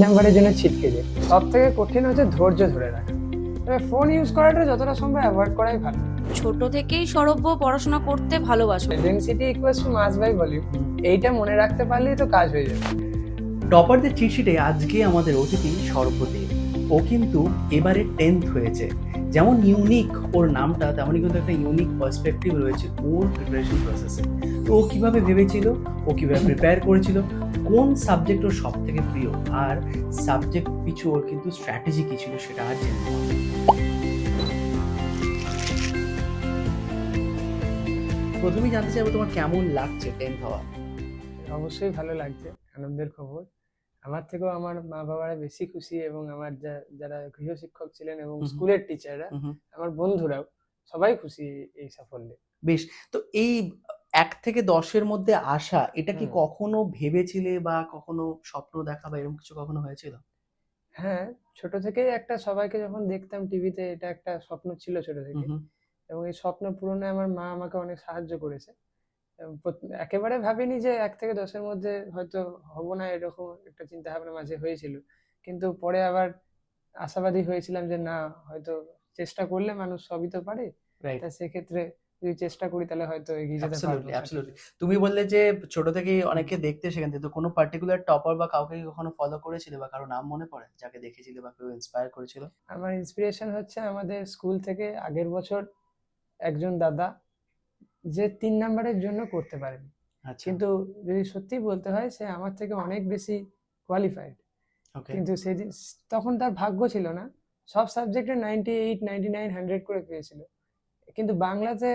নম্বরের জন্য ছিটকে যায়। সব থেকে কঠিন হচ্ছে ধৈর্য ধরে রাখা। তবে ফোন ইউজ করাটা যতটা সম্ভব অ্যাভয়েড করাই ভালো। ছোট থেকেই সৌরভ্য পড়াশোনা করতে ভালোবাসো। Density equals to mass by volume, এইটা মনে রাখতে পারলেই তো কাজ হয়ে যাবে। টপারদের চিটশিটে আজকে আমাদের অতিথি সর্বদেব। ও কিন্তু এবারে 10th হয়েছে। যেমন ইউনিক ওর নামটা, তেমনই কিন্তু একটা ইউনিক পার্সপেক্টিভ রয়েছে ওর প্রিপারেশন প্রসেসে। তো ও কীভাবে ভেবেছিল, ও কীভাবে প্রিপেয়ার করেছিল, কোন সাবজেক্ট ওর সব থেকে প্রিয়, আর সাবজেক্ট পিছু ওর কিন্তু স্ট্র্যাটেজি কী ছিল সেটা আর জেনে নেওয়া। প্রথমেই জানতে চাইবো তোমার কেমন লাগছে 10th হওয়া? অবশ্যই ভালো লাগছে, আনন্দের খবর। আমার থেকেও আমার মা বাবারা বেশি খুশি, এবং আমার যারা গৃহশিক্ষক ছিলেন এবং স্কুলের টিচাররা, আমার বন্ধুরাও সবাই খুশি এই সাফল্যে। বেশ, তো এই 1 থেকে 10-এর মধ্যে আসা, এটা কি কখনো ভেবেছিলে বা কখনো স্বপ্ন দেখা বা এরকম কিছু কখনো হয়েছিল? হ্যাঁ, ছোট থেকেই একটা সবাইকে যখন দেখতাম টিভিতে, এটা একটা স্বপ্ন ছিল ছোট থেকে। এবং এই স্বপ্ন পূরণে আমার মা আমাকে অনেক সাহায্য করেছে। একেবারে ভাবিনি যে 1 থেকে 10-এর মধ্যে হয়তো হব না, এরকম একটা চিন্তা ভাবনা মাঝে হয়েছিল। কিন্তু পরে আবার আশাবাদী হয়েছিলাম যে না, হয়তো চেষ্টা করলে মানুষ সবই তো পারে। রাইট, তা সেক্ষেত্রে যদি চেষ্টা করি তাহলে হয়তো এগিয়ে যেতে পারবো। অ্যাবসলিউটলি। তুমি বললে যে ছোট থেকেই অনেকে দেখতে সেখান থেকে, তো কোনো পার্টিকুলার টপার বা কাউকে কি কখনো ফলো করেছিলে বা কারো নাম মনে পড়ে যাকে দেখেছিলে বা কেউ ইন্সপায়ার করেছিল? আমার ইন্সপিরেশন হচ্ছে আমাদের স্কুল থেকে আগের বছর একজন দাদা, যে 3 নাম্বারের জন্য করতে পারেনি। আচ্ছা, কিন্তু যদি সত্যি বলতে হয়, সে আমার থেকে অনেক বেশি কোয়ালিফাইড। ওকে, কিন্তু তখন তার ভাগ্য ছিল না। সব সাবজেক্টে 98, 99, 100 করে পেয়েছিল। কিন্তু বাংলাতে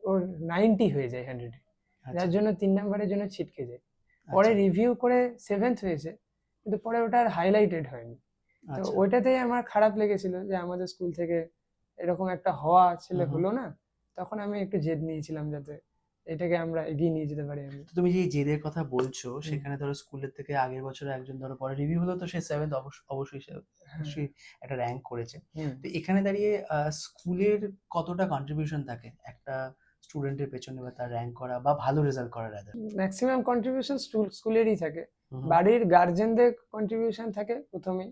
ওর 90 হয়ে যায় 100-এ, যার জন্য 3 নাম্বারের জন্য ছিটকে যায়। পরে রিভিউ করে 7th হয়েছে, কিন্তু পরে ওটা আর হাইলাইটেড হয়নি। তো ওইটাতেই আমার খারাপ লেগেছিল যে আমাদের স্কুল থেকে এরকম একটা হওয়া ছেলে হলো না। তখন আমি একটু জেদ নিয়েছিলাম যাতে এটাকে আমরা এগিয়ে নিয়ে যেতে পারি। আমি, তুমি যে জেদের কথা বলছো, সেখানে ধরো স্কুলের থেকে আগের বছর একজন ধরো পরে রিভিউ হলো, তো সে 7th অবশ্যই অবশ্যই একটা র্যাঙ্ক করেছে। তো এখানে দাঁড়িয়ে স্কুলের কতটা কন্ট্রিবিউশন থাকে একটা স্টুডেন্টের পেছনে বা তার র্যাঙ্ক করা বা ভালো রেজাল্ট করা? রাদার ম্যাক্সিমাম কন্ট্রিবিউশন স্কুলেরই থাকে। বাড়ির গার্জেনদের কন্ট্রিবিউশন থাকে প্রথমেই।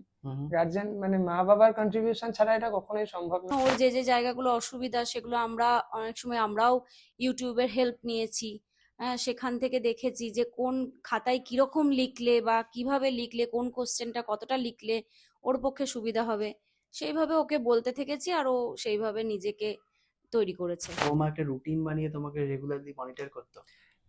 গার্জেন মানে মা বাবার কন্ট্রিবিউশন ছাড়া এটা কখনোই সম্ভব না। ওর যে জায়গাগুলো অসুবিধা সেগুলো আমরা অনেক সময় আমরাও ইউটিউবের হেল্প নিয়েছি। সেখান থেকে দেখেছি যে কোন খাতায় কিরকম লিখলে বা কিভাবে লিখলে কোন কোশ্চেনটা কতটা লিখলে ওর পক্ষে সুবিধা হবে, সেইভাবে ওকে বলতে থেকেছি আর ও সেইভাবে নিজেকে তৈরি করেছে। তোমার একটা রুটিন বানিয়ে তোমাকে রেগুলারলি মনিটর করতো?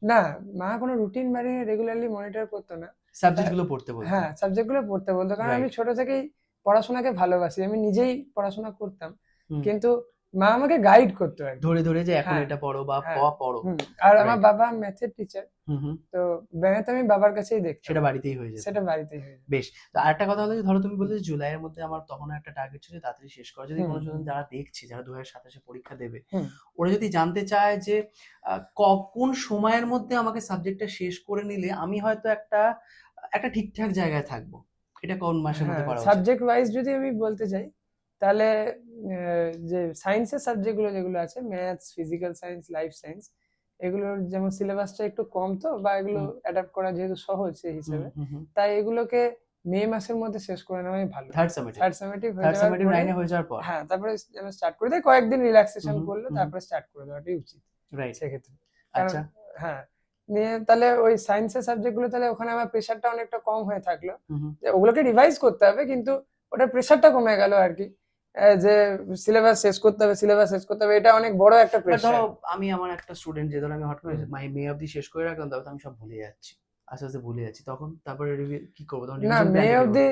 না, মা কোনো রুটিন বানিয়ে রেগুলারলি মনিটর করতো না। সাবজেক্টগুলো পড়তে বলতো? হ্যাঁ, সাবজেক্টগুলো পড়তে বলতো, কারণ আমি ছোট থেকেই পড়াশোনাকে ভালোবাসি। আমি নিজেই পড়াশোনা করতাম, কিন্তু মা আমাকে গাইড করতো আর কি। ধরে ধরে যে এখন এটা পড়ো বা পড়ো। আর আমার বাবা ম্যাথের টিচার, তো ম্যাথ আমি বাবার কাছেই দেখতাম। সেটা বাড়িতেই হয়ে যেত? সেটা বাড়িতেই হয়ে যেত। বেশ, তো আরেকটা কথা হলো যে ধরো তুমি বললে যে জুলাইয়ের মধ্যে আমার তখন একটা টার্গেট ছিল তাড়াতাড়ি শেষ করা। যদি কোনো জন যারা দেখছে, যারা 2027-এ পরীক্ষা দেবে, ওরা যদি জানতে চায় যে কোন সময়ের মধ্যে আমাকে সাবজেক্টটা শেষ করে নিলে আমি হয়তো একটা ঠিকঠাক জায়গায় থাকবো, এটা কোন মাসের মধ্যে করা উচিত? সাবজেক্ট ওয়াইজ যদি আমি বলতে চাই, তাহলে যে সায়েন্সের সাবজেক্টগুলো যেগুলো আছে, maths, physical science, life science, এগুলোর যেমন সিলেবাসটা একটু কম, তো বা এগুলো অ্যাডাপ্ট করা যেহেতু সহজ সেই হিসেবে, তাই এগুলোকে মে মাসের মধ্যে শেষ করে নেওয়াই ভালো। থার্ড সামেটিভ হয়ে যাওয়ার পর, হ্যাঁ, তারপরে যেন স্টার্ট করে দেয়, কয়েকদিন রিল্যাক্সেশন করলো, তারপরে স্টার্ট করে দেওয়াটাই উচিত রাইট সেক্ষেত্রে। আচ্ছা, হ্যাঁ, নিয়ে তাহলে ওই সায়েন্সের সাবজেক্টগুলো, তাহলে ওখানে আমার প্রেশারটা অনেকটা কম হয়ে থাকলো, যে ওগুলোকে রিভাইজ করতে হবে, কিন্তু ওটার প্রেশারটা কমে গেল আর কি। যে সিলেবাস শেষ করতে হবে, এটা অনেক বড় একটা প্রেশার। ধরো আমি আমার একটা স্টুডেন্ট, যে ধরো আমি হট করে মে অবধি শেষ করে রাখলাম, তারপর আমি সব ভুলে যাচ্ছি, আস্তে আস্তে ভুলে যাচ্ছি, তখন তারপরে কি করবো? তখন না, মে অবধি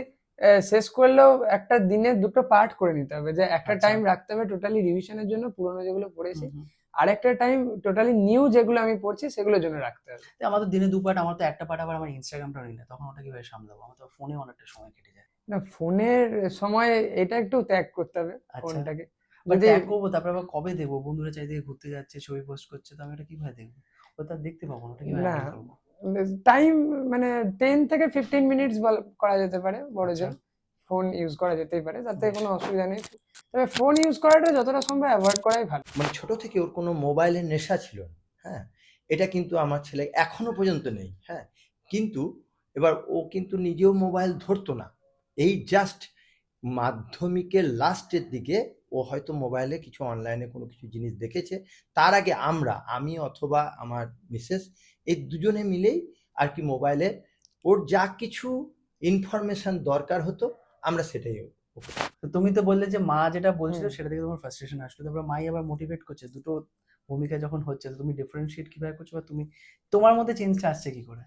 শেষ করলেও একটা দিনে দুটো পার্ট করে নিতে হবে, যে একটা টাইম রাখতে হবে টোটালি রিভিশনের জন্য, পুরোনো যেগুলো পড়েছি, আর একটা টাইম টোটালি নিউ যেগুলো আমি পড়ছি সেগুলোর জন্য রাখতে হবে। আমার তো দিনে 2 পার্ট, আমার তো একটা পার্ট আবার আমার ইনস্টাগ্রামটা নিলে, তখন ওটা কিভাবে সামলাবো? আমার তো ফোনে অনেকটা সময় কেটে যায়। না, ফোনের সময় এটা একটু ত্যাগ করতে হবে ফোনটাকে। যদি ত্যাগ করবো, তারপর আবার কবে দেখবো? বন্ধুরা চারিদিকে ঘুরতে যাচ্ছে, ছবি পোস্ট করছে, তো আমি এটা কিভাবে দেখবো? ওটা দেখতে পাবো না, ওটা কিভাবে হ্যান্ডেল করবো? টাইম মানে 10 থেকে 15 মিনিটস করা যেতে পারে, বড় জোর ফোন ইউজ করা যেতেই পারে, তাতে কোনো অসুবিধা নেই। তবে ফোন ইউজ করাটা যতটা সম্ভব অ্যাভয়েড করাই ভালো। মানে ছোট থেকে ওর কোনো মোবাইলের নেশা ছিল না, হ্যাঁ, এটা কিন্তু আমার ছেলে এখনো পর্যন্ত নেই, হ্যাঁ, কিন্তু এবার ও কিন্তু নিজেও মোবাইল ধরতো না, এই জাস্ট মাধ্যমিকের লাস্টের দিকে ও হয়তো মোবাইলে কিছু অনলাইনে কোনো কিছু জিনিস দেখেছে। তার আগে আমি অথবা আমার মিসেস এই দুজনে মিলেই আর কি মোবাইলে ওর যা কিছু ইনফরমেশন দরকার হতো আমরা সেটাই ওকে। তো তুমি তো বললে যে মা যেটা বলছিল হুম। সেটা থেকে তোমার ফ্রাস্ট্রেশন আসলো, তারপর মাই আবার মোটিভেট করছে, দুটো ভূমিকা যখন হচ্ছে তো তুমি ডিফারেন্সিয়েট কিভাবে করছো, বা তুমি তোমার মধ্যে চেঞ্জটা আসছে কি করে?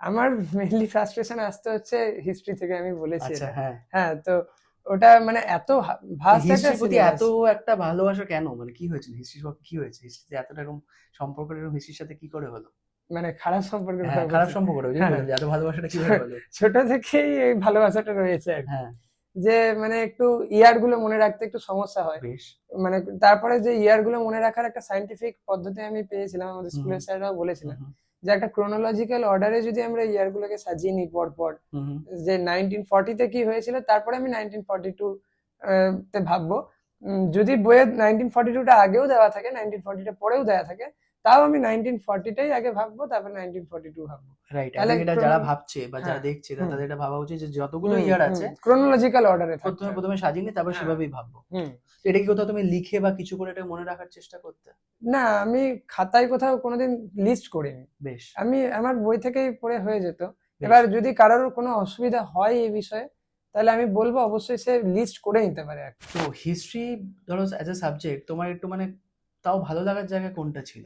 আমার মেইনলি ফ্রাস্ট্রেশন আসতে হচ্ছে হিস্ট্রি থেকে, আমি বলেছি আচ্ছা, এটা। হ্যাঁ। হ্যাঁ, তো ওটা মানে এত ভাস্ট একটা হিস্ট্রির প্রতি সিলেবাস। এত একটা ভালোবাসা কেন, মানে কি হয়েছিল হিস্ট্রির সব, কি হয়েছে হিস্ট্রিতে এতটা এরকম সম্পর্ক এরকম হিস্ট্রির সাথে কি করে হলো? মানে খারাপ সম্পর্কের হ্যাঁ, কথা খারাপ বলছি। সম্পর্ক, ওই জন্য হ্যাঁ। বললাম যে এত ভালোবাসাটা কিভাবে হলো। ছোট থেকেই এই ভালোবাসাটা রয়েছে আর কি। হ্যাঁ, যে মানে একটু ইয়ার গুলো মনে রাখতে একটু সমস্যা হয়। বেশ। মানে তারপরে যে ইয়ার গুলো মনে রাখার একটা সাইন্টিফিক পদ্ধতি আমি পেয়েছিলাম, আমাদের হুম, স্কুলের স্যাররাও বলেছিলেন হুম, যে একটা ক্রোনোলজিক্যাল অর্ডারে যদি আমরা ইয়ার গুলোকে সাজিয়ে নিই পর পর, হুম, যে 1940 তে কি হয়েছিল তারপরে আমি 1942 তে ভাববো। যদি বইয়ে 1942টা আগেও দেওয়া থাকে, 1940টা পরেও দেওয়া থাকে, তাও আমি 1940টাই আগে ভাববো, তারপর 1942 ভাববো। রাইট। তাহলে এবং এটা যারা ভাবছে বা যারা হ্যাঁ, দেখছে হুম, তাদের এটা ভাবা উচিত যে যতগুলো ইয়ার আছে ক্রোনোলজিক্যাল অর্ডারে থাকতে প্রথমে হবে। প্রথমে সাজিয়ে নিয়ে তারপর হ্যাঁ। সেভাবেই ভাববো। হুম। তো এটা কি কোথাও তুমি লিখে বা কিছু করে এটা মনে রাখার চেষ্টা করতে? না, আমি খাতায় কোথাও কোনোদিন লিস্ট করিনি। বেশ, আমি আমার বই থেকেই পড়ে হয়ে যেত। বেশ। এবার যদি কারোর কোনো অসুবিধা হয় এই বিষয়ে, তাহলে আমি বলবো অবশ্যই সে লিস্ট করে নিতে পারে আর কি। তো হিস্ট্রি ধরো অ্যাজ এ সাবজেক্ট তোমার একটু মানে তাও ভালো লাগার জায়গা কোনটা ছিল?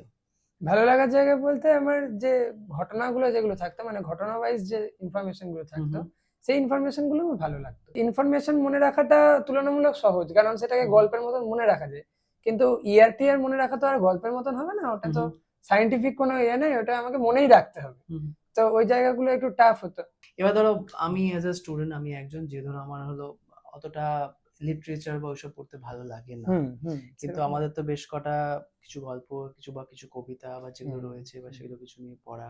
ভালো লাগার জায়গা বলতে আমার যে ঘটনাগুলো যেগুলো থাকতো, মানে ঘটনা ওয়াইজ যে ইনফরমেশন গুলো থাকতো, হুম, সেই ইনফরমেশন গুলো আমার ভালো লাগতো। ইনফরমেশন মনে রাখাটা তুলনামূলক সহজ, কারণ সেটাকে হুম। গল্পের মতন মনে রাখা যায়। কিন্তু ইয়ার টিয়ার মনে রাখা তো আর গল্পের মতন হবে না, ওটা তো হুম, সাইন্টিফিক কোনো ইয়ে নেই, ওটা আমাকে মনেই রাখতে হবে। হুম। তো ওই জায়গাগুলো একটু টাফ হতো। এবার ধরো আমি অ্যাজ এ স্টুডেন্ট, আমি একজন যে ধরো আমার হলো অতটা লিটারেচার বা ওইসব পড়তে ভালো লাগে না, কিন্তু সেরকম। আমাদের তো বেশ কটা কিছু গল্প বা কিছু কবিতা বা যেগুলো হুম, রয়েছে বা সেগুলো কিছু নিয়ে পড়া,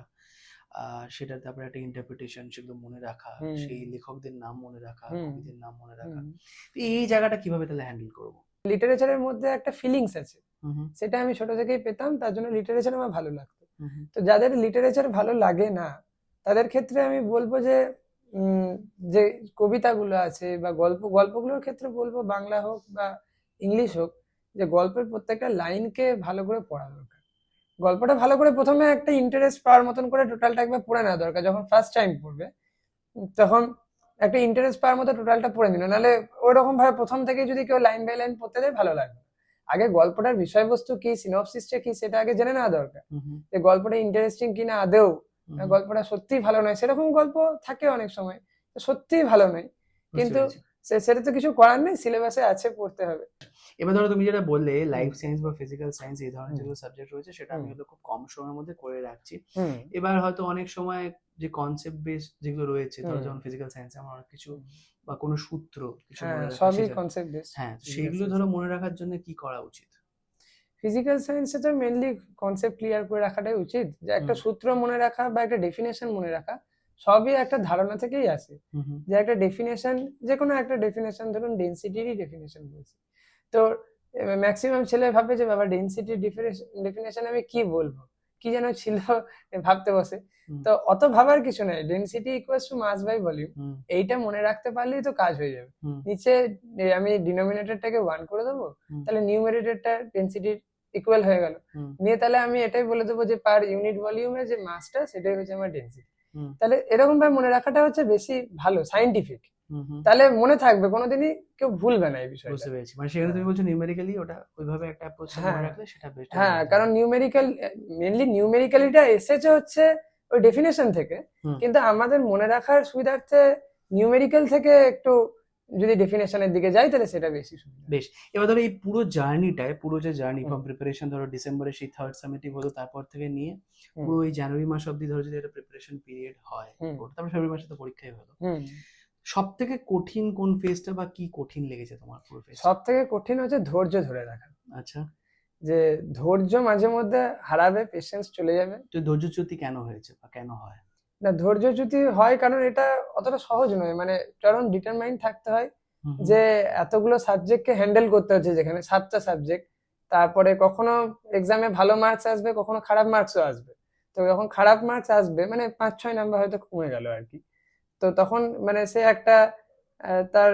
সেটার তারপরে একটা ইন্টারপ্রিটেশন, সেগুলো মনে রাখা, হুম, সেই লেখকদের নাম মনে রাখা, হুম, কবিদের নাম মনে রাখা। হুম। তো এই জায়গাটা কিভাবে তাহলে হ্যান্ডেল করবো? লিটারেচারের মধ্যে একটা ফিলিংস আছে, হুম, হুম, সেটা আমি ছোট থেকেই পেতাম, তার জন্য লিটারেচার আমার ভালো লাগতো। হুম, হুম, তো যাদের লিটারেচার ভালো লাগে না, তাদের ক্ষেত্রে আমি বলবো যে যে কবিতাগুলো আছে বা গল্পগুলোর ক্ষেত্রে বলবো, বাংলা হোক বা ইংলিশ হোক, যে গল্পের প্রত্যেকটা লাইনকে ভালো করে পড়া দরকার। গল্পটা ভালো করে প্রথমে একটা ইন্টারেস্ট পাওয়ার মতন করে টোটালটা একবার পড়ে নেওয়া দরকার। যখন ফার্স্ট টাইম পড়বে, তখন একটা ইন্টারেস্ট পাওয়ার মতো টোটালটা পড়ে নিল, নাহলে ওইরকম ভাবে প্রথম থেকে যদি কেউ লাইন বাই লাইন পড়তে দেয় ভালো লাগবে না। আগে গল্পটার বিষয়বস্তু কি, সিনপসিসটা কি, সেটা আগে জেনে নেওয়া দরকার। হুম, হুম, যে গল্পটা ইন্টারেস্টিং কিনা আদেও, হুম, গল্পটা সত্যিই ভালো নয়, সেরকম গল্প থাকে অনেক সময় সত্যিই ভালো নয়, বুঝতে কিন্তু পেরেছি। সেটা তো কিছু করার নেই, সিলেবাসে আছে, পড়তে হবে। এবার ধরো তুমি যেটা বললে লাইফ সায়েন্স বা ফিজিক্যাল সায়েন্স এই ধরনের হুম, যেগুলো সাবজেক্ট রয়েছে সেটা আমি হুম, হলো খুব কম সময়ের মধ্যে করে রাখছি। হুম, এবার হয়তো অনেক সময় যে কনসেপ্ট বেস যেগুলো রয়েছে, ধরো হুম, যেমন ফিজিক্যাল সায়েন্সে আমার অনেক কিছু হুম। বা কোনো সূত্র কিছু হ্যাঁ, মনে রাখা, সবই সেটা কনসেপ্ট বেস। হ্যাঁ, তো সেইগুলো ধরো মনে রাখার জন্য কি করা উচিত? ফিজিক্যাল সায়েন্সে তো মেনলি কনসেপ্ট ক্লিয়ার করে রাখাটাই উচিত, যে একটা হুম, সূত্র মনে রাখা বা একটা ডেফিনেশন মনে রাখা সবই একটা ধারণা থেকেই আসে। হুম, হুম, যে একটা ডেফিনেশন, যে কোনো একটা ডেফিনেশন, ধরুন ডেনসিটিরই ডেফিনেশন বলছি, তো ম্যাক্সিমাম ছেলে ভাবে যে বাবা ডেনসিটির ডেফিনেশন আমি কি বলবো, কি যেন ছিল, ভাবতে বসে। হুম, তো অত ভাবার কিছু নাই, density equals to mass by volume, hmm, এইটা মনে রাখতে পারলেই তো কাজ হয়ে যাবে। হুম, নিচে আমি ডিনোমিনেটরটাকে 1 করে দেবো, হুম, তাহলে নিউমারেটরটা ডেনসিটির ইকুয়াল হয়ে গেল। হুম, নিয়ে তাহলে আমি এটাই বলে দেবো যে পার ইউনিট ভলিউমে যে মাসটা, সেটাই হচ্ছে আমার ডেনসিটি। হুম, তাহলে এরকম ভাবে মনে রাখাটা হচ্ছে বেশি ভালো, সাইন্টিফিক। হুম, হুম। তাহলে মনে থাকবে, কোনোদিনই কেউ ভুলবে না এই বিষয়টা। বুঝতে পেরেছি, মানে সেখানে তুমি হ্যাঁ, বলছো নিউমেরিক্যালি ওটা ওইভাবে একটা অ্যাপ্রোচ মনে হ্যাঁ, রাখলে সেটা বেস্ট হ্যাঁ, হবে। কারণ মেনলি নিউমেরিক্যালিটা এসেছে হচ্ছে ওই ডেফিনেশন থেকে, হুম, কিন্তু আমাদের মনে রাখার সুবিধার্থে নিউমেরিক্যাল থেকে একটু যদি ডেফিনেশনের দিকে যাই, তাহলে সেটা বেশি সুবিধা। বেশ। এবার ধরো এই পুরো জার্নিটায়, পুরো যে জার্নি হুম, ফ্রম প্রিপারেশন, ধরো ডিসেম্বরে সেই থার্ড সামেটিভ হলো, তারপর থেকে নিয়ে হুম, পুরো এই জানুয়ারি মাস অব্দি ধরো যদি একটা প্রিপারেশন পিরিয়ড হয়, হুম, ওটা তারপর ফেব্রুয়ারি মাসে তো পরীক্ষাই হলো, হুম। সব থেকে কঠিন কোন ফেজটা বা কি কঠিন লেগেছে তোমার পুরো ফেজটা? সব থেকে কঠিন হচ্ছে ধৈর্য ধরে রাখা। আচ্ছা, যে ধৈর্য মাঝে মধ্যে হারাবে, পেশেন্স চলে যাবে। তো ধৈর্যচ্যুতি কেন হয়েছে বা কেন হয়? না, ধৈর্যচ্যুতি হয় কারণ এটা অতটা সহজ নয়, মানে চরম ডিটারমাইন্ড থাকতে হয় হুম, হুম, যে এতগুলো সাবজেক্টকে হ্যান্ডেল করতে হচ্ছে, যেখানে 7টা সাবজেক্ট। তারপরে কখনো এক্সামে ভালো মার্কস আসবে, কখনো খারাপ মার্কসও আসবে। তো যখন খারাপ মার্কস আসবে, মানে 5-6 নাম্বার হয়তো কমে গেল আর কি, তো তখন মানে সে একটা তার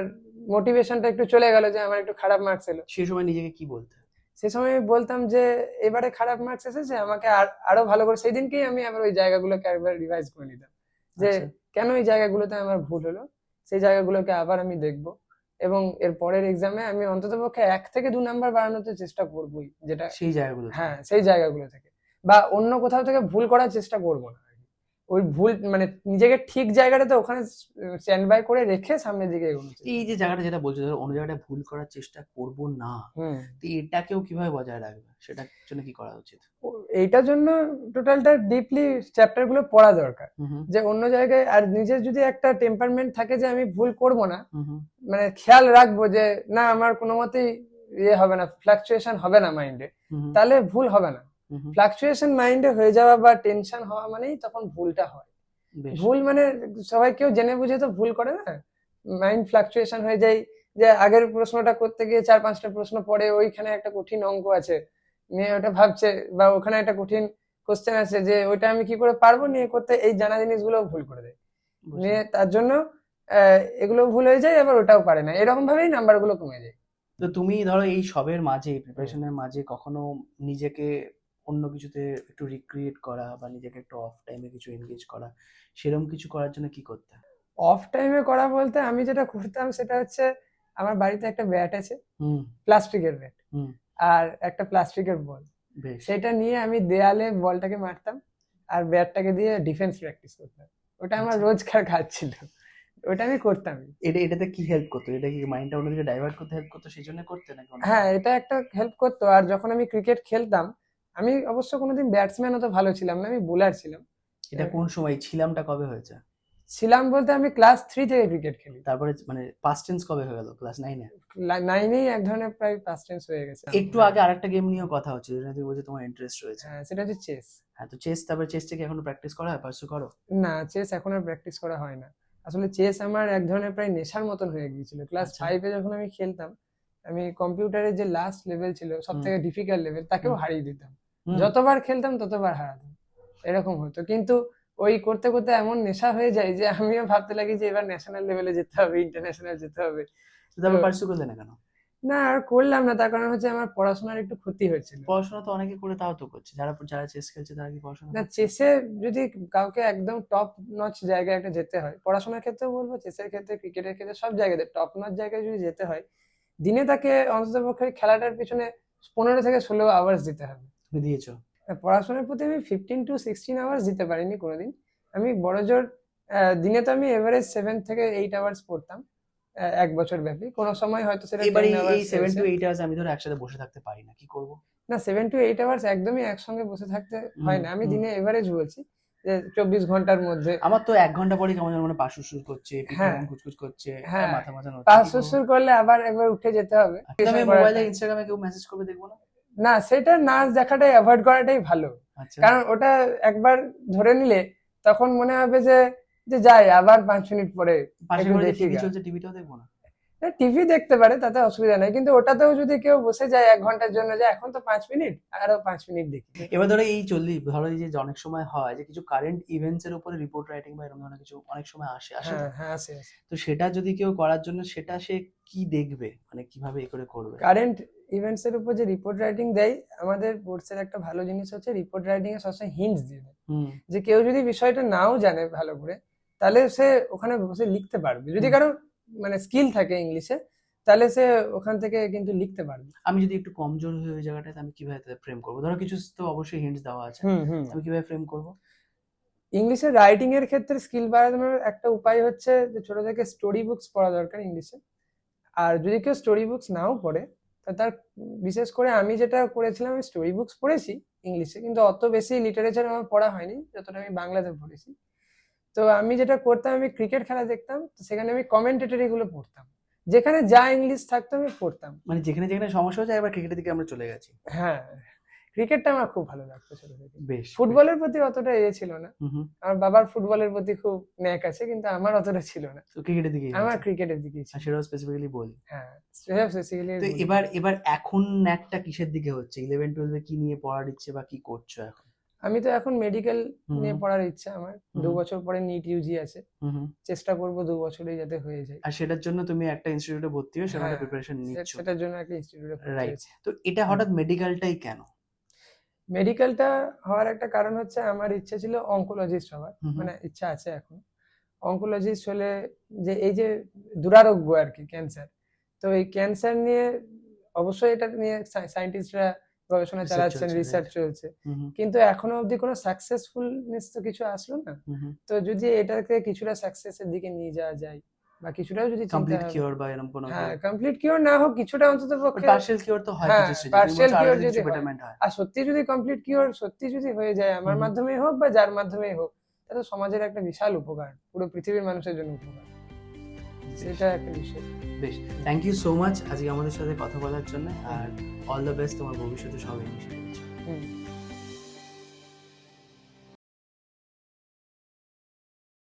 মোটিভেশনটা একটু চলে গেল যে আমার একটু খারাপ মার্কস এলো। সেই সময় নিজেকে কি বলতে? সে সময় আমি বলতাম যে এবারে খারাপ মার্কস এসেছে, আমাকে আরো ভালো করে, সেই দিনকেই আমি আবার ওই জায়গাগুলোকে একবার রিভাইজ করে নিতাম যে আচ্ছা। কেন এই জায়গাগুলোতে আমার ভুল হলো, সেই জায়গাগুলোকে আবার আমি দেখবো এবং এর পরের এক্সামে আমি অন্ততপক্ষে 1 থেকে 2 নাম্বার বাড়ানোর চেষ্টা করবোই, যেটা সেই জায়গাগুলো হ্যাঁ সেই জায়গাগুলো থেকে, বা অন্য কোথাও থেকে ভুল করার চেষ্টা করবো না। ওই ভুল মানে নিজেকে ঠিক জায়গাটাতে ওখানে স্ট্যান্ড বাই করে রেখে সামনের দিকে এগোনো চাই। এই যে জায়গাটা যেটা বলছো, ধরো অন্য জায়গাটা ভুল করার চেষ্টা করব না, হুম। তো এটাকেও কিভাবে বজায় রাখবে, সেটার জন্য কি করা উচিত? এইটার জন্য টোটালটা ডিপলি চ্যাপ্টার গুলো পড়া দরকার, হুম হুম যে অন্য জায়গায়, আর নিজের যদি একটা টেম্পারমেন্ট থাকে যে আমি ভুল করব না, হুম হুম মানে খেয়াল রাখবো যে না আমার কোনো মতেই ইয়ে হবে না, ফ্লাকচুয়েশন হবে না মাইন্ডে, হুম তাহলে ভুল হবে না। হুম হুম। ফ্লাকচুয়েশন মাইন্ডে হয়ে যাওয়া বা টেনশন হওয়া মানেই তখন ভুলটা হয়। বেশ। ভুল মানে সবাই কেউ জেনে বুঝে তো ভুল করে না, মাইন্ড ফ্লাকচুয়েশন হয়ে যায়, যে আগের প্রশ্নটা করতে গিয়ে 4-5টা প্রশ্ন পরে ওইখানে একটা কঠিন অঙ্ক আছে নিয়ে ওটা ভাবছে, বা ওখানে একটা কঠিন কোশ্চেন আছে যে ওইটা আমি কি করে পারবো নিয়ে করতে, এই জানা জিনিসগুলো ভুল করে দেয় বুঝলাম। নিয়ে, তার জন্য এগুলো ভুল হয়ে যায়, আবার ওটাও পারে না, এরকম ভাবেই নাম্বার গুলো কমে যায়। তো তুমি ধরো এই সবের মাঝে, প্রিপারেশনের মাঝে কখনো নিজেকে অন্য কিছুতে একটু রিক্রিয়েট করা বা নিজেকে একটু অফ টাইমে কিছু এনগেজ করা, সেরকম কিছু করার জন্য কি করতে? অফ টাইমে করা বলতে আমি যেটা করতাম সেটা হচ্ছে, আমার বাড়িতে একটা ব্যাট আছে, হুম প্লাস্টিকের ব্যাট, হুম। আর একটা প্লাস্টিকের বল, বেশ। সেটা নিয়ে আমি দেয়ালে বলটাকে মারতাম আর ব্যাটটাকে দিয়ে ডিফেন্স প্র্যাকটিস করতাম। ওটা আমার আচ্ছা। রোজকার কাজ ছিল, ওটা আমি করতাম। এটাতে কি হেল্প করতো? এটা কি মাইন্ডটা অন্যদিকে ডাইভার্ট করতে হেল্প করতো, সেই জন্য করতে নাকি অন্য হ্যাঁ, কারণে? এটা একটা হেল্প করতো। আর যখন আমি ক্রিকেট খেলতাম, আমি অবশ্য কোনোদিন ব্যাটসম্যান অত ভালো ছিলাম না, আমি বোলার ছিলাম। এটা কোন সময় ছিলামটা কবে হয়েছে? ছিলাম বলতে আমি ক্লাস 3 থেকে ক্রিকেট খেলি, তারপরে মানে পাস্ট টেন্স কবে হয়ে গেল? ক্লাস 9-এ? 9এই এক ধরনের প্রায় পাস্ট টেন্স হয়ে গেছে। একটু আগে আরেকটা গেম নিয়েও কথা হচ্ছে, যেটা তুমি বলছো তোমার ইন্টারেস্ট রয়েছে। হ্যাঁ, সেটা হচ্ছে চেস। হ্যাঁ, তো চেস, তারপরে চেসটা কি এখনো প্র্যাকটিস করা হয়, পার্সু করো? না, চেস এখন আর প্র্যাকটিস করা হয় না। আসলে চেস আমার এক ধরনের প্রায় নেশার মতন হয়ে গিয়েছিল। ক্লাস আচ্ছা। 5 এ যখন আমি খেলতাম, আমি কম্পিউটারের যে লাস্ট লেভেল ছিল, সবথেকে ডিফিকাল্ট লেভেল, তাকেও হুম। হারিয়ে দিতাম। হুম। যতবার খেলতাম ততবার হারাতাম, এরকম হতো। কিন্তু ওই করতে করতে এমন নেশা হয়ে যায় যে আমিও ভাবতে লাগি যে এবার ন্যাশনাল লেভেলে যেতে হবে, ইন্টারন্যাশনাল যেতে হবে। তো তারপর তো পার্সু করলে না কেন? না, আর করলাম না, তার কারণ হচ্ছে আমার পড়াশোনার একটু ক্ষতি হচ্ছিল। পড়াশোনা তো অনেকে করে, তাও তো করছে, যারা যারা চেস খেলছে তারা কি পড়াশোনা না, করছে? চেসে যদি কাউকে একদম টপ নচ জায়গায় একটা যেতে হয়, পড়াশোনার ক্ষেত্রেও বলবো, চেসের ক্ষেত্রে, ক্রিকেটের ক্ষেত্রে, সব জায়গাতে টপ নচ জায়গায় যদি যেতে হয়, দিনে তাকে অন্ততপক্ষে খেলাটার পিছনে 15 থেকে 16 আওয়ার্স দিতে হবে। তুমি দিয়েছো? পড়াশোনার প্রতি আমি 15 to 16 আওয়ার্স দিতে পারিনি কোনোদিন। আমি বড়জোর দিনে তো আমি এভারেজ 7 থেকে 8 আওয়ার্স পড়তাম 1 বছর ব্যাপী। কোনো সময় হয়তো সেটা এবার 10 এই আওয়ার্স 7 হয়েছে। to 8 আওয়ার্স আমি ধরো একসাথে বসে থাকতে পারি না, কি করব? না, 7 to 8 আওয়ার্স একদমই একসঙ্গে বসে থাকতে হয় না। আমি হুম। দিনে এভারেজ বলছি যে 24 ঘন্টার মধ্যে। আমার তো 1 ঘন্টা পরেই কেমন যেন মানে পা শুরশুর করছে, পিঠে হ্যাঁ। কেমন কুচকুচ করছে, হ্যাঁ, মাথা মাথা নড়ছে, পা কি করবো? সুরসুর করলে আবার একবার উঠে যেতে হবে। আচ্ছা, আমি মোবাইলে ইনস্টাগ্রামে কেউ মেসেজ করবে দেখবো না? না, সেটা না দেখাটাই, অ্যাভয়েড করাটাই ভালো। আচ্ছা। কারণ ওটা একবার ধরে নিলে তখন মনে হবে যে যে যাই আবার 5 মিনিট পরে পাশে একটু ঘরে দেখি টিভি গা। চলছে, টিভিটাও দেখবো না? টিভি দেখতে পারে, তাতে অসুবিধা নাই, কিন্তু ওটাতেও যদি কেউ বসে যায় 1 ঘন্টার জন্য, যে এখন তো 5 মিনিট, আরো 5 মিনিট দেখি। এবার ধরো এই ধরো এই যে অনেক সময় হয় যে কিছু কারেন্ট ইভেন্টস এর উপরে রিপোর্ট রাইটিং বা এরকম ধরনের কিছু অনেক সময় আসে না? হ্যাঁ হ্যাঁ, আছে। তো সেটা যদি কেউ করার জন্য, সেটা সে কি দেখবে, মানে কিভাবে এ করে করবে? কারেন্ট ইভেন্টস এর উপর যে রিপোর্ট রাইটিং দেয়, আমাদের কোর্সের একটা ভালো জিনিস হচ্ছে রিপোর্ট রাইটিং এ সবসময় হিন্টস দিয়ে দেয়, হুম যে কেউ যদি বিষয়টা নাও জানে ভালো করে, তাহলে সে ওখানে বসে লিখতে পারবে। যদি হুম। কারো মানে স্কিল থাকে ইংলিশে, তাহলে সে ওখান থেকে কিন্তু লিখতে পারবে। আমি যদি একটু কমজোর হয়ে ওই জায়গাটাতে, আমি কিভাবে ফ্রেম করবো? ধরো কিছু তো অবশ্যই হিন্টস দেওয়া আছে, হুম হুম। আমি কিভাবে ফ্রেম করবো? ইংলিশে রাইটিং এর ক্ষেত্রে স্কিল বাড়ানোর একটা উপায় হচ্ছে যে ছোট থেকে স্টোরি বুকস পড়া দরকার ইংলিশে। আর যদি কেউ স্টোরি বুকস নাও পড়ে, তা তার বিশেষ করে আমি যেটা করেছিলাম, আমি স্টোরি বুকস পড়েছি ইংলিশে, কিন্তু অত বেশি লিটারেচার আমার পড়া হয়নি যতটা আমি বাংলাতে পড়েছি। তো আমি যেটা করতাম, আমি ক্রিকেট খেলা দেখতাম, তো সেখানে আমি কমেন্টেটরি গুলো পড়তাম, যেখানে যা ইংলিশ থাকতো আমি পড়তাম। মানে যেখানে যেখানে সমস্যা হচ্ছে, একবার ক্রিকেটের দিকে আমরা চলে গেছি। হ্যাঁ, ক্রিকেটটা আমার খুব ভালো লাগতো ছোট থেকে। বেশ। ফুটবলের প্রতি অতটা ছিল না, হুম হুম। আমার বাবার ফুটবলের প্রতি খুব ন্যাক আছে, কিন্তু আমার অতটা ছিল না। তো ক্রিকেটের দিকে আমার ক্রিকেটের দিকেই ছিল। সেটাও স্পেসিফিক্যালি বলি। হ্যাঁ, বেসিক্যালি। তো এবার এবার এখন ন্যাকটা কিসের দিকে হচ্ছে? 11-12 কি নিয়ে পড়ার ইচ্ছে বা কি করছো এখন? আমি তো এখন মেডিকেল হুম নিয়ে হুম। পড়ার ইচ্ছা আমার, হুম। 2 বছর পরে নিট ইউজি আছে, হুম হুম। চেষ্টা করব 2 বছরেই যাতে হয়ে যায়। আর সেটার জন্য তুমি একটা ইনস্টিটিউটে ভর্তি হয়ে সেখানে হ্যাঁ, প্রিপারেশন নিচ্ছ। সেটার জন্য একটা ইনস্টিটিউটে ভর্তি রাইট। হয়েছি। তো এটা হঠাৎ মেডিকেলটাই কেন? মেডিকেলটা হওয়ার একটা কারণ হচ্ছে আমার ইচ্ছা ছিল অঙ্কোলজিস্ট হওয়ার, হুম হুম। মানে ইচ্ছা আছে এখন। অঙ্কোলজিস্ট হলে যে এই যে দুরারোগ্য আর কি, ক্যান্সার, তো এই ক্যান্সার নিয়ে অবশ্যই এটা নিয়ে সায়েন্টিস্টরা গবেষণা Research চালাচ্ছেন, চলছে, রিসার্চ right. চলছে, হুম হুম। কিন্তু এখনো অবধি কোনো সাকসেসফুলনেস তো কিছু আসলো না। হুম হুম। তো যদি এটাকে কিছুটা সাকসেসের দিকে নিয়ে যাওয়া যায়, বা কিছুটাও যদি চিন্তা কমপ্লিট ভাবনা, কিওর বা এরকম কোনো হ্যাঁ কমপ্লিট কিওর না হোক, কিছুটা অন্তত পক্ষে, পার্শিয়াল কিওর তো হয় হ্যাঁ কিছু স্টেজে, পার্শিয়াল কিওর আরো যদি কিছু হয়, বেটারমেন্ট হয়। আর সত্যি যদি কমপ্লিট কিওর সত্যি যদি হয়ে যায় আমার হুম হুম। মাধ্যমেই হোক বা যার মাধ্যমেই হোক, তাহলে সমাজের একটা বিশাল উপকার, পুরো পৃথিবীর মানুষের জন্য উপকার, সেটা একটা বিষয়। বেশ, থ্যাংক ইউ সো মাচ আজকে আমাদের সাথে কথা বলার জন্য, আর অল দ্য বেস্ট তোমার ভবিষ্যতে সব ইনিশিয়েটিভ। হুম।